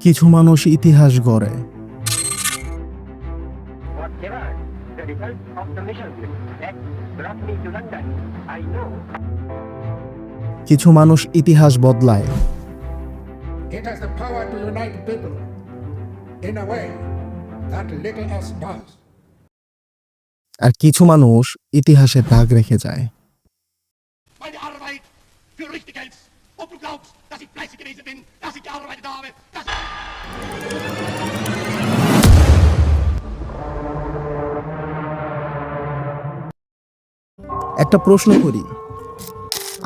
কিছু মানুষ ইতিহাস গড়ে, Whatever the result of the mission that brought me to London, I know কিছু মানুষ ইতিহাস বদলায়, It has the power to unite people in a way that little else does. আর কিছু মানুষ ইতিহাসে দাগ রেখে যায়। Meine Arbeit für richtig hältst, ob du glaubst, dass ich fleißig gewesen bin, dass ich gearbeitet habe, dass একটা প্রশ্ন করি,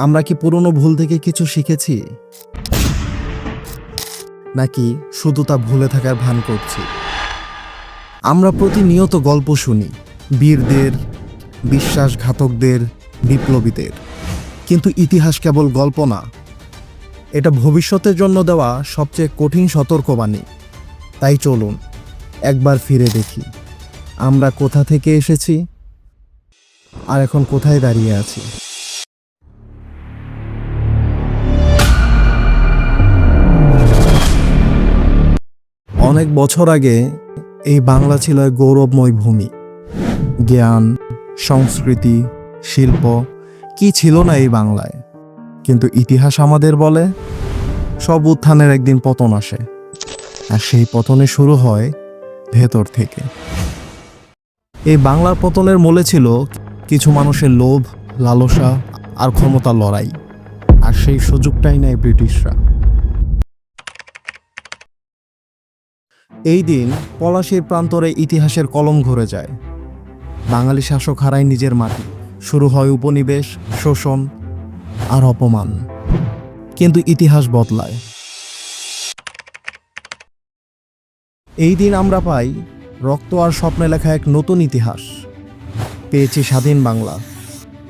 আমরা কি পুরনো ভুল থেকে কিছু শিখেছি, নাকি শুধু তা ভুলে থাকার ভান করছি? আমরা প্রতিনিয়ত গল্প শুনি, বীরদের, বিশ্বাসঘাতকদের, বিপ্লবীদের, কিন্তু ইতিহাস কেবল গল্প না, এটা ভবিষ্যতের জন্য দেওয়া সবচেয়ে কঠিন সতর্কবাণী। তাই চলুন একবার ফিরে দেখি আমরা কোথা থেকে এসেছি আর এখন কোথায় দাঁড়িয়ে আছি। অনেক বছর আগে এই বাংলা ছিল এক গৌরবময় ভূমি। জ্ঞান, সংস্কৃতি, শিল্প কি ছিল না এই বাংলায়। কিন্তু ইতিহাস আমাদের বলে সব উত্থানের একদিন পতন আসে, আর সেই পতনে শুরু হয় ভেতর থেকে। এই বাংলার পতনের মূলে ছিল কিছু মানুষের লোভ, লালসা আর ক্ষমতার লড়াই, আর সেই সুযোগটাই নেয় ব্রিটিশরা। এই দিন পলাশীর প্রান্তরে ইতিহাসের কলম ঘুরে যায়। বাঙালি শাসক হারায় নিজের মাটি, শুরু হয় উপনিবেশ, শোষণ আর অপমান। কিন্তু ইতিহাস বদলায়। এই দিন আমরা পাই রক্ত আর স্বপ্নে লেখা এক নতুন ইতিহাস। পেয়েছি স্বাধীন বাংলা,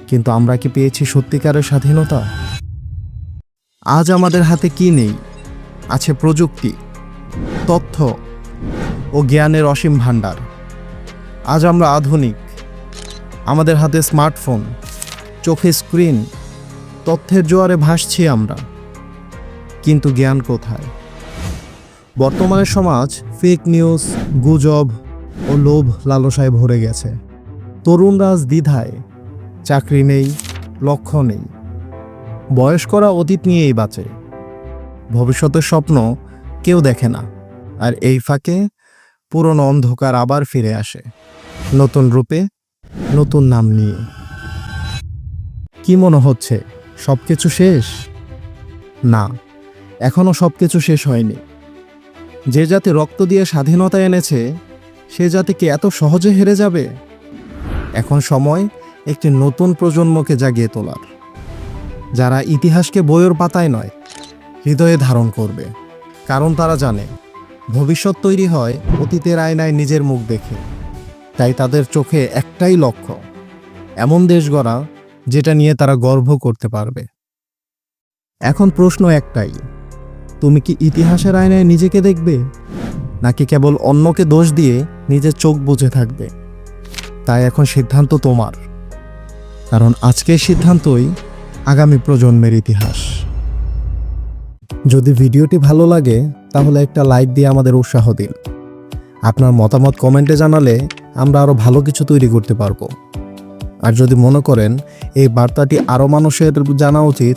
কিন্তু আমরা কি পেয়েছি সত্যিকারের স্বাধীনতা? আজ আমাদের হাতে কি নেই? আছে প্রযুক্তি, তথ্য ও জ্ঞানের অসীম ভাণ্ডার। আজ আমরা আধুনিক, আমাদের হাতে স্মার্টফোন, চোখে স্ক্রিন, তথ্যের জোয়ারে ভাসছি আমরা। কিন্তু জ্ঞান কোথায়? বর্তমানের সমাজ ফেক নিউজ, গুজব ও লোভ লালসায় ভরে গেছে। তরুণরা আজ দ্বিধায়, চাকরি নেই, লক্ষ্য নেই। বয়স্করা অতীত নিয়েই বাঁচে, ভবিষ্যতের স্বপ্ন কেউ দেখে না। আর এই ফাঁকে পুরনো অন্ধকার আবার ফিরে আসে, নতুন রূপে, নতুন নাম নিয়ে। কি মনে হচ্ছে সবকিছু শেষ? না, এখনো সবকিছু শেষ হয়নি। যে জাতি রক্ত দিয়ে স্বাধীনতা এনেছে, সে জাতি কি এত সহজে হেরে যাবে? এখন সময় একটি নতুন প্রজন্মকে জাগিয়ে তোলার, যারা ইতিহাসকে বইয়ের পাতায় নয়, হৃদয়ে ধারণ করবে। কারণ তারা জানে ভবিষ্যৎ তৈরি হয় অতীতের আয়নায় নিজের মুখ দেখে। তাই তাদের চোখে একটাই লক্ষ্য, এমন দেশ গড়া যেটা নিয়ে তারা গর্ব করতে পারবে। এখন প্রশ্ন একটাই, তুমি কি ইতিহাসের আয়নায় নিজেকে দেখবে, নাকি কেবল অন্যকে দোষ দিয়ে নিজের চোখ বুজে থাকবে? তাই এখন সিদ্ধান্ত তোমার, কারণ আজকের সিদ্ধান্তই আগামী প্রজন্মের ইতিহাস। যদি ভিডিওটি ভালো লাগে তাহলে একটা লাইক দিয়ে আমাদের উৎসাহ দিন। আপনার মতামত কমেন্টে জানালে আমরা আরও ভালো কিছু তৈরি করতে পারবো। আর যদি মনে করেন এই বার্তাটি আরও মানুষের জানা উচিত,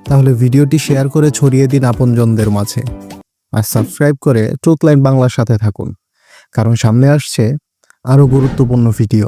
তাহলে ভিডিওটি শেয়ার করে ছড়িয়ে দিন আপনজনদের মাঝে। আর সাবস্ক্রাইব করে ট্রুথলাইন বাংলার সাথে থাকুন, কারণ সামনে আসছে আরও গুরুত্বপূর্ণ ভিডিও।